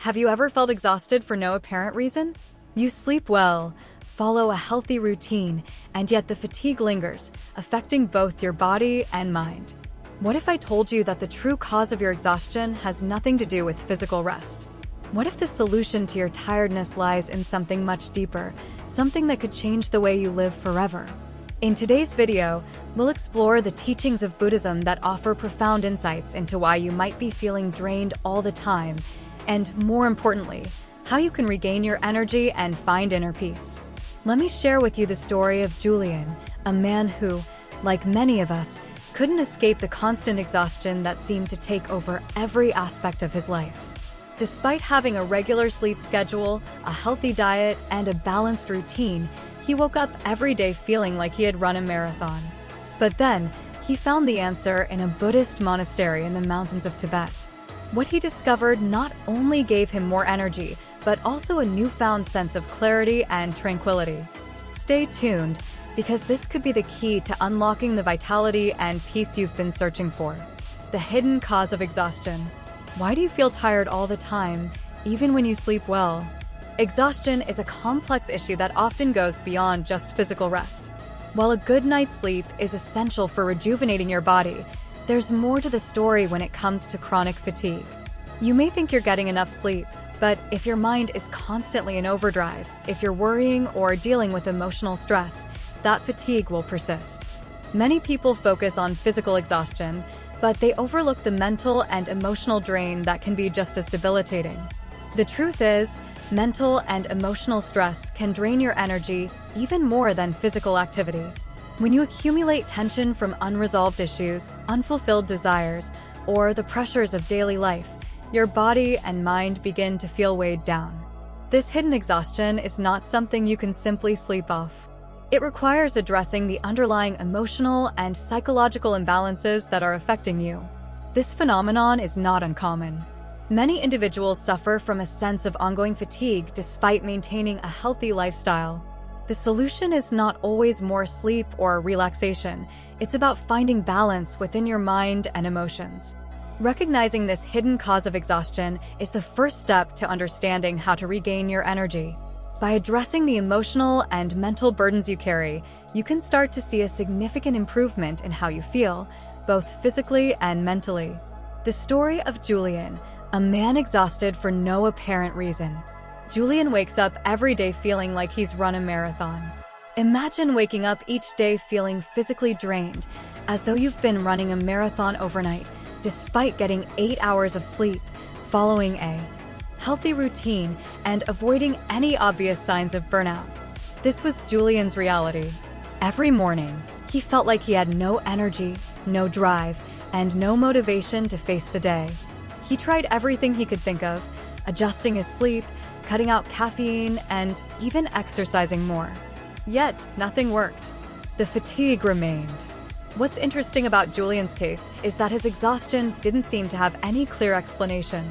Have you ever felt exhausted for no apparent reason? You sleep well, follow a healthy routine, and yet the fatigue lingers, affecting both your body and mind. What if I told you that the true cause of your exhaustion has nothing to do with physical rest? What if the solution to your tiredness lies in something much deeper, something that could change the way you live forever? In today's video, we'll explore the teachings of Buddhism that offer profound insights into why you might be feeling drained all the time, and more importantly, how you can regain your energy and find inner peace. Let me share with you the story of Julian, a man who, like many of us, couldn't escape the constant exhaustion that seemed to take over every aspect of his life. Despite having a regular sleep schedule, a healthy diet, and a balanced routine, he woke up every day feeling like he had run a marathon. But then, he found the answer in a Buddhist monastery in the mountains of Tibet. What he discovered not only gave him more energy, but also a newfound sense of clarity and tranquility. Stay tuned, because this could be the key to unlocking the vitality and peace you've been searching for. The hidden cause of exhaustion. Why do you feel tired all the time, even when you sleep well? Exhaustion is a complex issue that often goes beyond just physical rest. While a good night's sleep is essential for rejuvenating your body, there's more to the story when it comes to chronic fatigue. You may think you're getting enough sleep, but if your mind is constantly in overdrive, if you're worrying or dealing with emotional stress, that fatigue will persist. Many people focus on physical exhaustion, but they overlook the mental and emotional drain that can be just as debilitating. The truth is, mental and emotional stress can drain your energy even more than physical activity. When you accumulate tension from unresolved issues, unfulfilled desires, or the pressures of daily life, your body and mind begin to feel weighed down. This hidden exhaustion is not something you can simply sleep off. It requires addressing the underlying emotional and psychological imbalances that are affecting you. This phenomenon is not uncommon. Many individuals suffer from a sense of ongoing fatigue despite maintaining a healthy lifestyle. The solution is not always more sleep or relaxation. It's about finding balance within your mind and emotions. Recognizing this hidden cause of exhaustion is the first step to understanding how to regain your energy. By addressing the emotional and mental burdens you carry, you can start to see a significant improvement in how you feel, both physically and mentally. The story of Julian, a man exhausted for no apparent reason. Julian wakes up every day feeling like he's run a marathon. Imagine waking up each day feeling physically drained, as though you've been running a marathon overnight, despite getting 8 hours of sleep, following a healthy routine, and avoiding any obvious signs of burnout. This was Julian's reality. Every morning, he felt like he had no energy, no drive, and no motivation to face the day. He tried everything he could think of, adjusting his sleep, cutting out caffeine, and even exercising more. Yet, nothing worked. The fatigue remained. What's interesting about Julian's case is that his exhaustion didn't seem to have any clear explanation.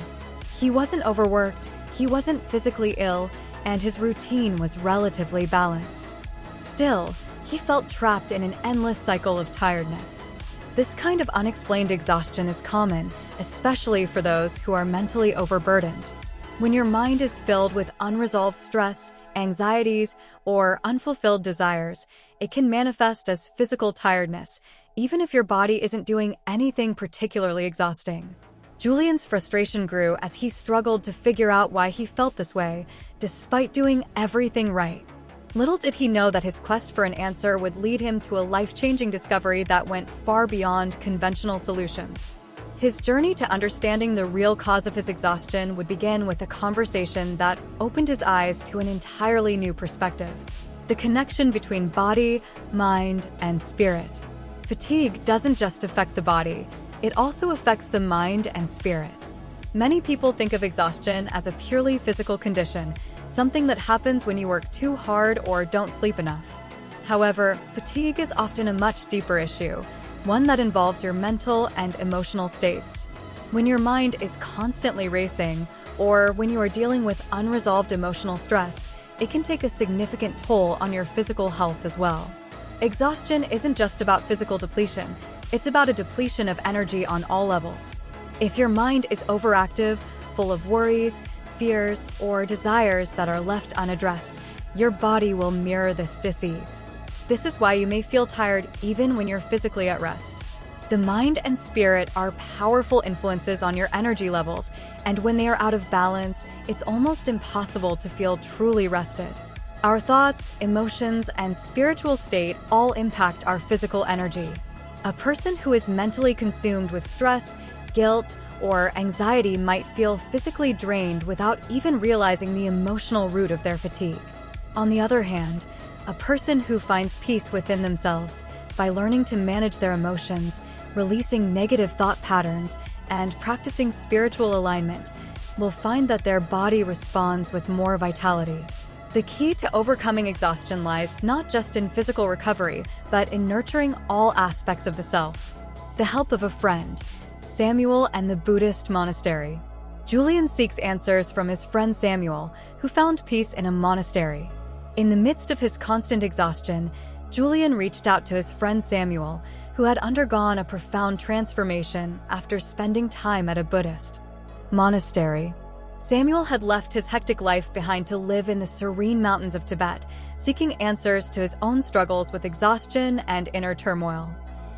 He wasn't overworked, he wasn't physically ill, and his routine was relatively balanced. Still, he felt trapped in an endless cycle of tiredness. This kind of unexplained exhaustion is common, especially for those who are mentally overburdened. When your mind is filled with unresolved stress, anxieties, or unfulfilled desires, it can manifest as physical tiredness, even if your body isn't doing anything particularly exhausting. Julian's frustration grew as he struggled to figure out why he felt this way, despite doing everything right. Little did he know that his quest for an answer would lead him to a life-changing discovery that went far beyond conventional solutions. His journey to understanding the real cause of his exhaustion would begin with a conversation that opened his eyes to an entirely new perspective: the connection between body, mind, and spirit. Fatigue doesn't just affect the body, it also affects the mind and spirit. Many people think of exhaustion as a purely physical condition, something that happens when you work too hard or don't sleep enough. However, fatigue is often a much deeper issue, one that involves your mental and emotional states. When your mind is constantly racing, or when you are dealing with unresolved emotional stress, it can take a significant toll on your physical health as well. Exhaustion isn't just about physical depletion, it's about a depletion of energy on all levels. If your mind is overactive, full of worries, fears, or desires that are left unaddressed, your body will mirror this dis-ease. This is why you may feel tired even when you're physically at rest. The mind and spirit are powerful influences on your energy levels, and when they are out of balance, it's almost impossible to feel truly rested. Our thoughts, emotions, and spiritual state all impact our physical energy. A person who is mentally consumed with stress, guilt, or anxiety might feel physically drained without even realizing the emotional root of their fatigue. On the other hand, a person who finds peace within themselves by learning to manage their emotions, releasing negative thought patterns, and practicing spiritual alignment will find that their body responds with more vitality. The key to overcoming exhaustion lies not just in physical recovery, but in nurturing all aspects of the self. The help of a friend. Samuel and the Buddhist monastery. Julian seeks answers from his friend Samuel, who found peace in a monastery. In the midst of his constant exhaustion, Julian reached out to his friend Samuel, who had undergone a profound transformation after spending time at a Buddhist monastery. Samuel had left his hectic life behind to live in the serene mountains of Tibet, seeking answers to his own struggles with exhaustion and inner turmoil.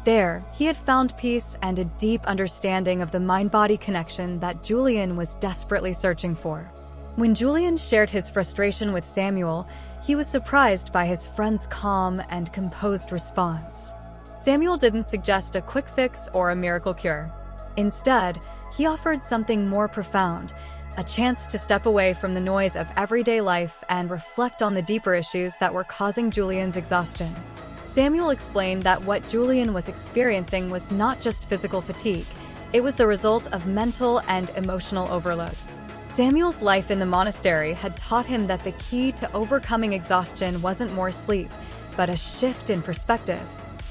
There, he had found peace and a deep understanding of the mind-body connection that Julian was desperately searching for. When Julian shared his frustration with Samuel, he was surprised by his friend's calm and composed response. Samuel didn't suggest a quick fix or a miracle cure. Instead, he offered something more profound, a chance to step away from the noise of everyday life and reflect on the deeper issues that were causing Julian's exhaustion. Samuel explained that what Julian was experiencing was not just physical fatigue, it was the result of mental and emotional overload. Samuel's life in the monastery had taught him that the key to overcoming exhaustion wasn't more sleep, but a shift in perspective.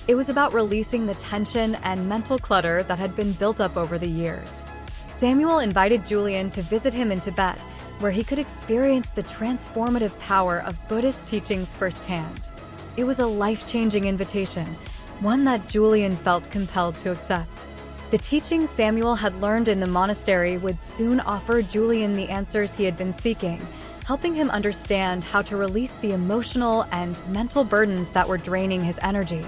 It was about releasing the tension and mental clutter that had been built up over the years. Samuel invited Julian to visit him in Tibet, where he could experience the transformative power of Buddhist teachings firsthand. It was a life-changing invitation, one that Julian felt compelled to accept. The teachings Samuel had learned in the monastery would soon offer Julian the answers he had been seeking, helping him understand how to release the emotional and mental burdens that were draining his energy.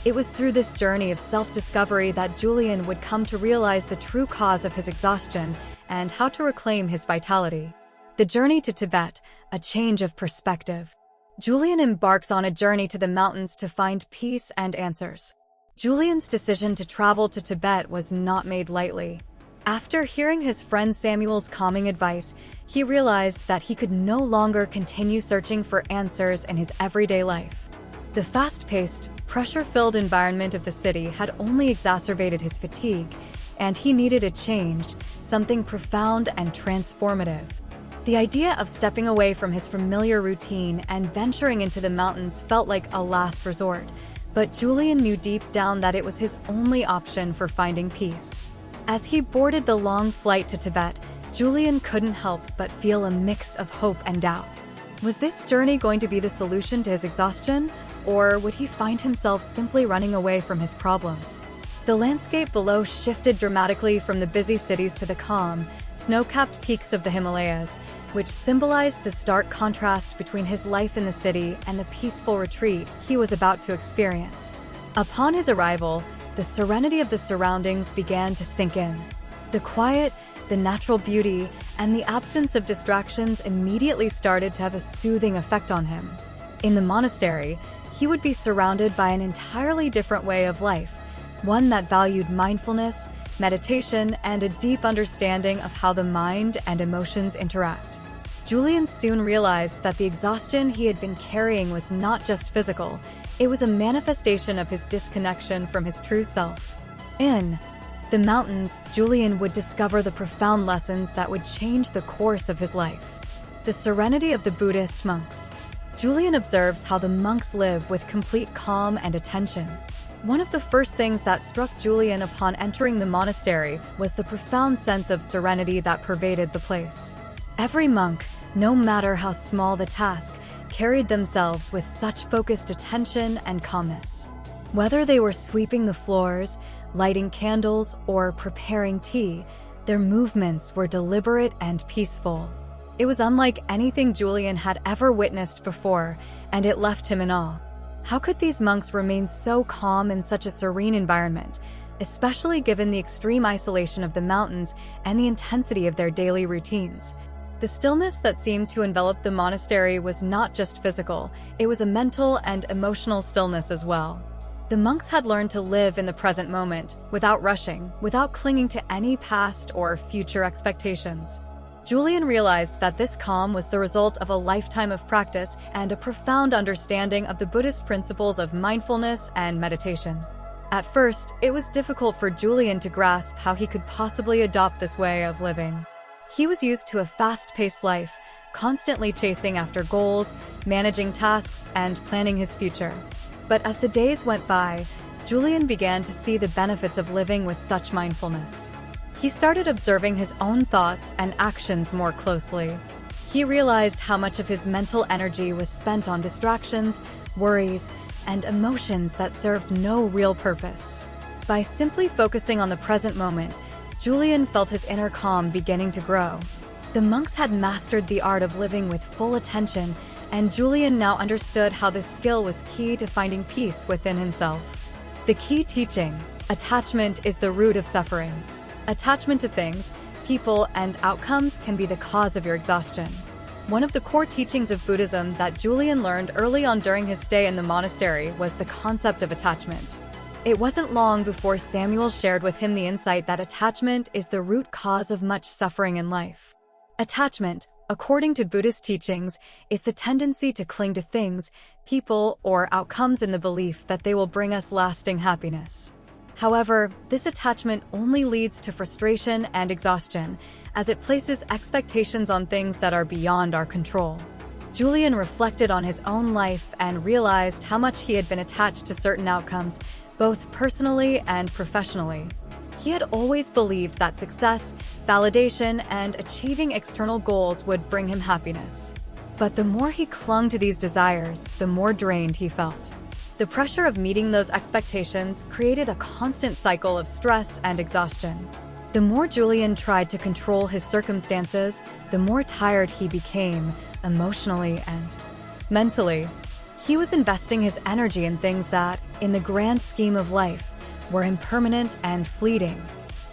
It was through this journey of self-discovery that Julian would come to realize the true cause of his exhaustion and how to reclaim his vitality. The journey to Tibet, a change of perspective. Julian embarks on a journey to the mountains to find peace and answers. Julian's decision to travel to Tibet was not made lightly. After hearing his friend Samuel's calming advice, he realized that he could no longer continue searching for answers in his everyday life. The fast-paced, pressure-filled environment of the city had only exacerbated his fatigue, and he needed a change, something profound and transformative. The idea of stepping away from his familiar routine and venturing into the mountains felt like a last resort, but Julian knew deep down that it was his only option for finding peace. As he boarded the long flight to Tibet, Julian couldn't help but feel a mix of hope and doubt. Was this journey going to be the solution to his exhaustion, or would he find himself simply running away from his problems? The landscape below shifted dramatically from the busy cities to the calm, snow-capped peaks of the Himalayas, which symbolized the stark contrast between his life in the city and the peaceful retreat he was about to experience. Upon his arrival, the serenity of the surroundings began to sink in. The quiet, the natural beauty, and the absence of distractions immediately started to have a soothing effect on him. In the monastery, he would be surrounded by an entirely different way of life, one that valued mindfulness, meditation, and a deep understanding of how the mind and emotions interact. Julian soon realized that the exhaustion he had been carrying was not just physical, it was a manifestation of his disconnection from his true self. In the mountains, Julian would discover the profound lessons that would change the course of his life. The serenity of the Buddhist monks. Julian observes how the monks live with complete calm and attention. One of the first things that struck Julian upon entering the monastery was the profound sense of serenity that pervaded the place. Every monk, no matter how small the task, carried themselves with such focused attention and calmness. Whether they were sweeping the floors, lighting candles, or preparing tea, their movements were deliberate and peaceful. It was unlike anything Julian had ever witnessed before, and it left him in awe. How could these monks remain so calm in such a serene environment, especially given the extreme isolation of the mountains and the intensity of their daily routines? The stillness that seemed to envelop the monastery was not just physical, it was a mental and emotional stillness as well. The monks had learned to live in the present moment, without rushing, without clinging to any past or future expectations. Julian realized that this calm was the result of a lifetime of practice and a profound understanding of the Buddhist principles of mindfulness and meditation. At first, it was difficult for Julian to grasp how he could possibly adopt this way of living. He was used to a fast-paced life, constantly chasing after goals, managing tasks, and planning his future. But as the days went by, Julian began to see the benefits of living with such mindfulness. He started observing his own thoughts and actions more closely. He realized how much of his mental energy was spent on distractions, worries, and emotions that served no real purpose. By simply focusing on the present moment, Julian felt his inner calm beginning to grow. The monks had mastered the art of living with full attention, and Julian now understood how this skill was key to finding peace within himself. The key teaching: attachment is the root of suffering. Attachment to things, people, and outcomes can be the cause of your exhaustion. One of the core teachings of Buddhism that Julian learned early on during his stay in the monastery was the concept of attachment. It wasn't long before Samuel shared with him the insight that attachment is the root cause of much suffering in life. Attachment, according to Buddhist teachings, is the tendency to cling to things, people, or outcomes in the belief that they will bring us lasting happiness. However, this attachment only leads to frustration and exhaustion, as it places expectations on things that are beyond our control. Julian reflected on his own life and realized how much he had been attached to certain outcomes, both personally and professionally. He had always believed that success, validation, and achieving external goals would bring him happiness. But the more he clung to these desires, the more drained he felt. The pressure of meeting those expectations created a constant cycle of stress and exhaustion. The more Julian tried to control his circumstances, the more tired he became, emotionally and mentally. He was investing his energy in things that, in the grand scheme of life, were impermanent and fleeting.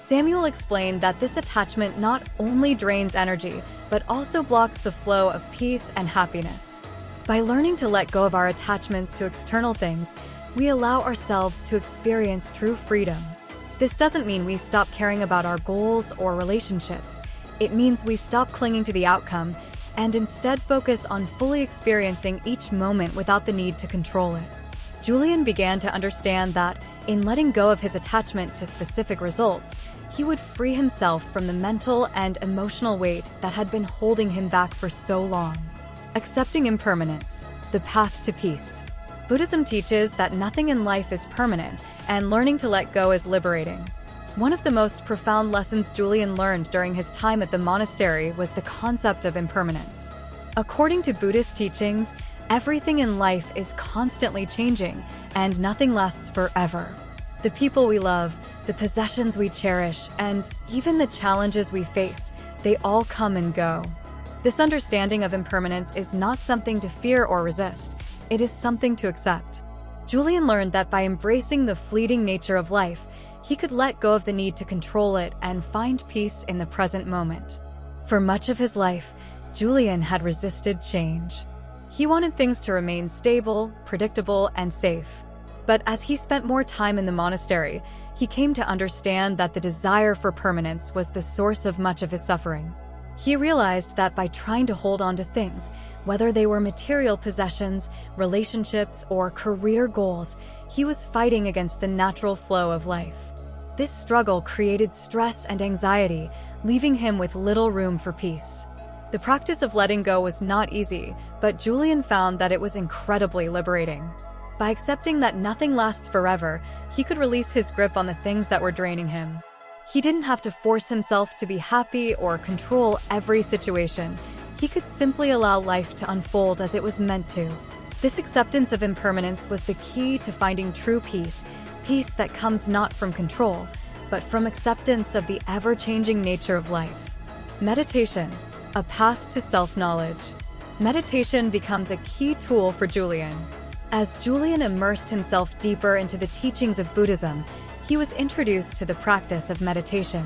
Samuel explained that this attachment not only drains energy, but also blocks the flow of peace and happiness. By learning to let go of our attachments to external things, we allow ourselves to experience true freedom. This doesn't mean we stop caring about our goals or relationships. It means we stop clinging to the outcome and instead focus on fully experiencing each moment without the need to control it. Julian began to understand that, in letting go of his attachment to specific results, he would free himself from the mental and emotional weight that had been holding him back for so long. Accepting impermanence, the path to peace. Buddhism teaches that nothing in life is permanent, and learning to let go is liberating. One of the most profound lessons Julian learned during his time at the monastery was the concept of impermanence. According to Buddhist teachings, everything in life is constantly changing, and nothing lasts forever. The people we love, the possessions we cherish, and even the challenges we face, they all come and go. This understanding of impermanence is not something to fear or resist, it is something to accept. Julian learned that by embracing the fleeting nature of life, he could let go of the need to control it and find peace in the present moment. For much of his life, Julian had resisted change. He wanted things to remain stable, predictable, and safe. But as he spent more time in the monastery, he came to understand that the desire for permanence was the source of much of his suffering. He realized that by trying to hold on to things, whether they were material possessions, relationships, or career goals, he was fighting against the natural flow of life. This struggle created stress and anxiety, leaving him with little room for peace. The practice of letting go was not easy, but Julian found that it was incredibly liberating. By accepting that nothing lasts forever, he could release his grip on the things that were draining him. He didn't have to force himself to be happy or control every situation. He could simply allow life to unfold as it was meant to. This acceptance of impermanence was the key to finding true peace, peace that comes not from control, but from acceptance of the ever-changing nature of life. Meditation. A path to self-knowledge. Meditation becomes a key tool for Julian. As Julian immersed himself deeper into the teachings of Buddhism, he was introduced to the practice of meditation.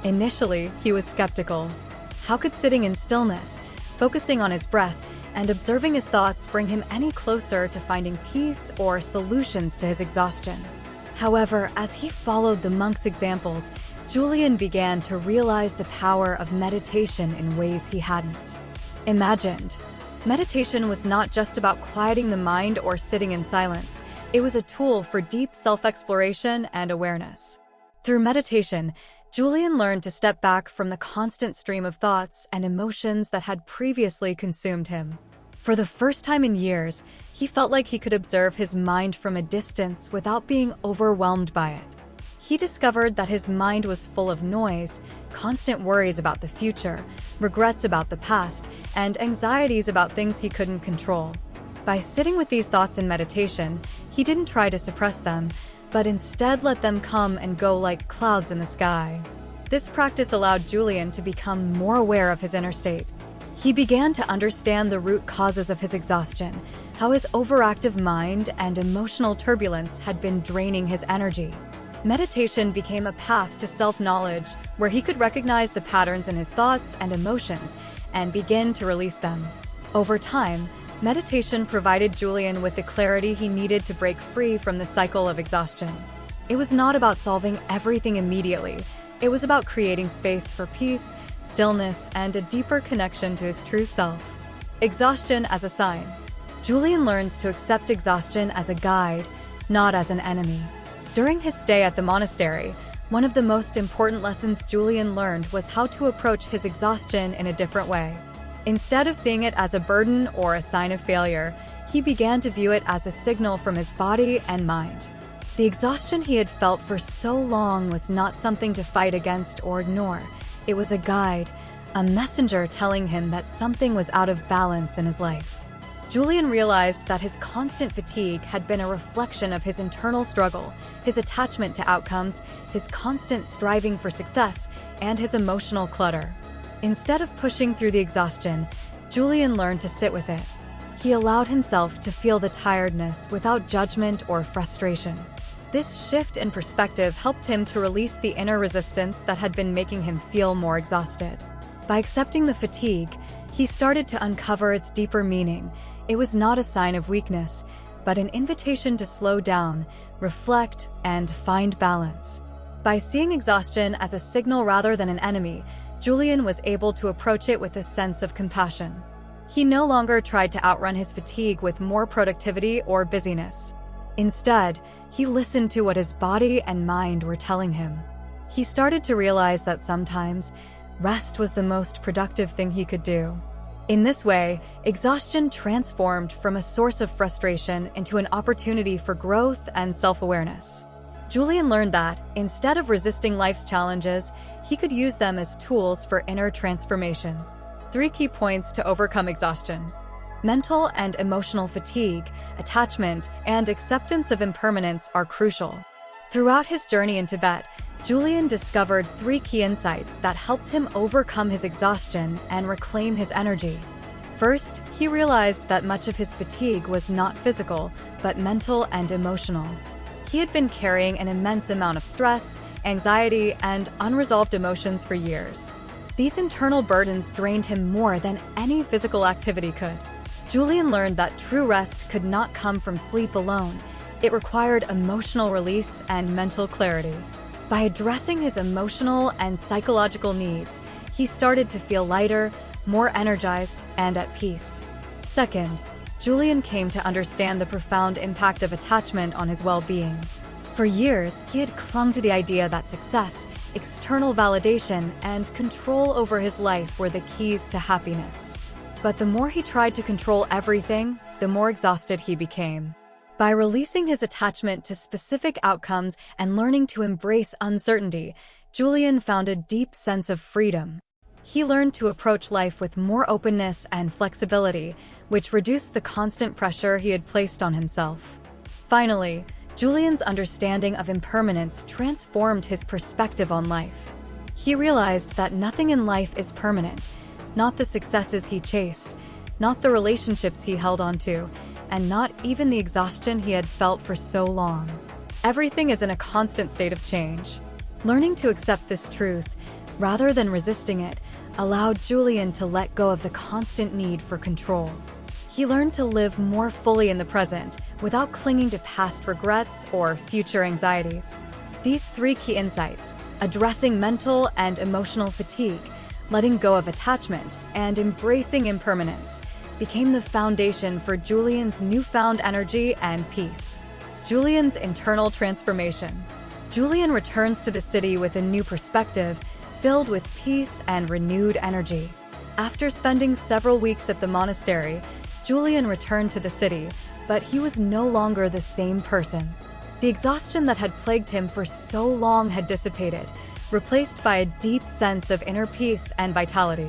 Initially, he was skeptical. How could sitting in stillness, focusing on his breath, and observing his thoughts bring him any closer to finding peace or solutions to his exhaustion? However, as he followed the monks' examples, Julian began to realize the power of meditation in ways he hadn't imagined. Meditation was not just about quieting the mind or sitting in silence. It was a tool for deep self-exploration and awareness. Through meditation, Julian learned to step back from the constant stream of thoughts and emotions that had previously consumed him. For the first time in years, he felt like he could observe his mind from a distance without being overwhelmed by it. He discovered that his mind was full of noise, constant worries about the future, regrets about the past, and anxieties about things he couldn't control. By sitting with these thoughts in meditation, he didn't try to suppress them, but instead let them come and go like clouds in the sky. This practice allowed Julian to become more aware of his inner state. He began to understand the root causes of his exhaustion, how his overactive mind and emotional turbulence had been draining his energy. Meditation became a path to self-knowledge where he could recognize the patterns in his thoughts and emotions and begin to release them. Over time, meditation provided Julian with the clarity he needed to break free from the cycle of exhaustion. It was not about solving everything immediately. It was about creating space for peace, stillness, and a deeper connection to his true self. Exhaustion as a sign. Julian learns to accept exhaustion as a guide, not as an enemy. During his stay at the monastery, one of the most important lessons Julian learned was how to approach his exhaustion in a different way. Instead of seeing it as a burden or a sign of failure, he began to view it as a signal from his body and mind. The exhaustion he had felt for so long was not something to fight against or ignore. It was a guide, a messenger telling him that something was out of balance in his life. Julian realized that his constant fatigue had been a reflection of his internal struggle, his attachment to outcomes, his constant striving for success, and his emotional clutter. Instead of pushing through the exhaustion, Julian learned to sit with it. He allowed himself to feel the tiredness without judgment or frustration. This shift in perspective helped him to release the inner resistance that had been making him feel more exhausted. By accepting the fatigue, he started to uncover its deeper meaning. It was not a sign of weakness, but an invitation to slow down, reflect, and find balance. By seeing exhaustion as a signal rather than an enemy, Julian was able to approach it with a sense of compassion. He no longer tried to outrun his fatigue with more productivity or busyness. Instead, he listened to what his body and mind were telling him. He started to realize that sometimes, rest was the most productive thing he could do. In this way, exhaustion transformed from a source of frustration into an opportunity for growth and self-awareness. Julian learned that, instead of resisting life's challenges, he could use them as tools for inner transformation. 3 key points to overcome exhaustion. Mental and emotional fatigue, attachment, and acceptance of impermanence are crucial. Throughout his journey in Tibet, Julian discovered 3 key insights that helped him overcome his exhaustion and reclaim his energy. First, he realized that much of his fatigue was not physical, but mental and emotional. He had been carrying an immense amount of stress, anxiety, and unresolved emotions for years. These internal burdens drained him more than any physical activity could. Julian learned that true rest could not come from sleep alone. It required emotional release and mental clarity. By addressing his emotional and psychological needs, he started to feel lighter, more energized, and at peace. Second, Julian came to understand the profound impact of attachment on his well-being. For years, he had clung to the idea that success, external validation, and control over his life were the keys to happiness. But the more he tried to control everything, the more exhausted he became. By releasing his attachment to specific outcomes and learning to embrace uncertainty, Julian found a deep sense of freedom. He learned to approach life with more openness and flexibility, which reduced the constant pressure he had placed on himself. Finally, Julian's understanding of impermanence transformed his perspective on life. He realized that nothing in life is permanent. not the successes he chased, not the relationships he held onto, and not even the exhaustion he had felt for so long. Everything is in a constant state of change. Learning to accept this truth, rather than resisting it, allowed Julian to let go of the constant need for control. He learned to live more fully in the present, without clinging to past regrets or future anxieties. These three key insights, addressing mental and emotional fatigue, letting go of attachment, and embracing impermanence, became the foundation for Julian's newfound energy and peace. Julian's internal transformation. Julian returns to the city with a new perspective, filled with peace and renewed energy. After spending several weeks at the monastery, Julian returned to the city, but he was no longer the same person. The exhaustion that had plagued him for so long had dissipated, replaced by a deep sense of inner peace and vitality.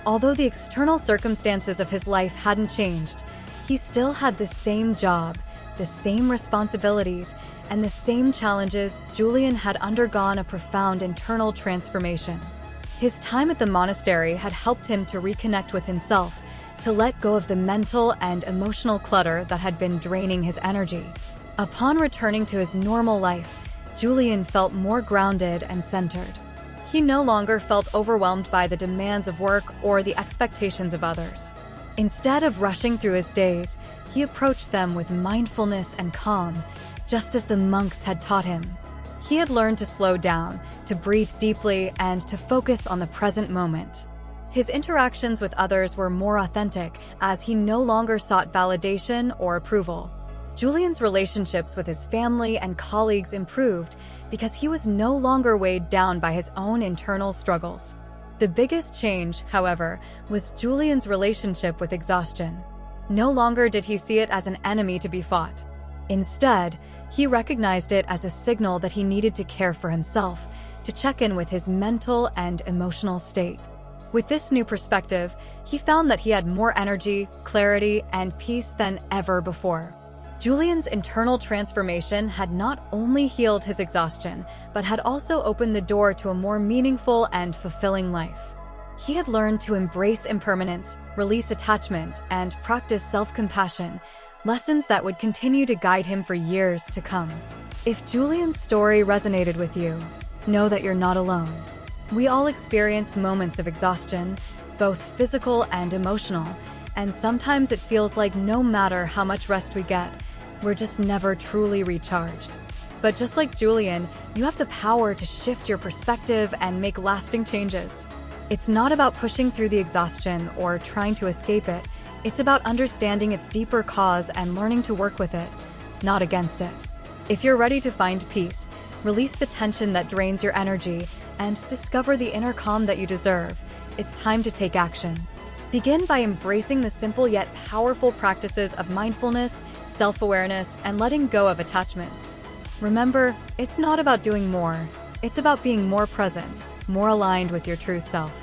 Although the external circumstances of his life hadn't changed, he still had the same job, the same responsibilities, and the same challenges. Julian had undergone a profound internal transformation. His time at the monastery had helped him to reconnect with himself, to let go of the mental and emotional clutter that had been draining his energy. Upon returning to his normal life, Julian felt more grounded and centered. He no longer felt overwhelmed by the demands of work or the expectations of others. Instead of rushing through his days, he approached them with mindfulness and calm, just as the monks had taught him. He had learned to slow down, to breathe deeply, and to focus on the present moment. His interactions with others were more authentic, as he no longer sought validation or approval. Julian's relationships with his family and colleagues improved because he was no longer weighed down by his own internal struggles. The biggest change, however, was Julian's relationship with exhaustion. No longer did he see it as an enemy to be fought. Instead, he recognized it as a signal that he needed to care for himself, to check in with his mental and emotional state. With this new perspective, he found that he had more energy, clarity, and peace than ever before. Julian's internal transformation had not only healed his exhaustion, but had also opened the door to a more meaningful and fulfilling life. He had learned to embrace impermanence, release attachment, and practice self-compassion, lessons that would continue to guide him for years to come. If Julian's story resonated with you, know that you're not alone. We all experience moments of exhaustion, both physical and emotional, and sometimes it feels like no matter how much rest we get, we're just never truly recharged. But just like Julian, you have the power to shift your perspective and make lasting changes. It's not about pushing through the exhaustion or trying to escape it. It's about understanding its deeper cause and learning to work with it, not against it. If you're ready to find peace, release the tension that drains your energy, and discover the inner calm that you deserve, it's time to take action. Begin by embracing the simple yet powerful practices of mindfulness, self-awareness, and letting go of attachments. Remember, it's not about doing more. It's about being more present, more aligned with your true self.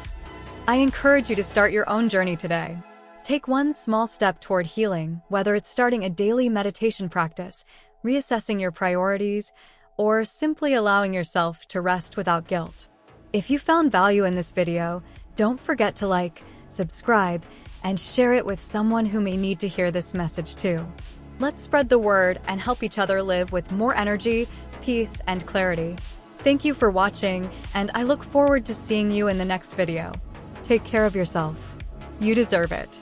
I encourage you to start your own journey today. Take one small step toward healing, whether it's starting a daily meditation practice, reassessing your priorities, or simply allowing yourself to rest without guilt. If you found value in this video, don't forget to like, subscribe, and share it with someone who may need to hear this message too. Let's spread the word and help each other live with more energy, peace, and clarity. Thank you for watching, and I look forward to seeing you in the next video. Take care of yourself. You deserve it.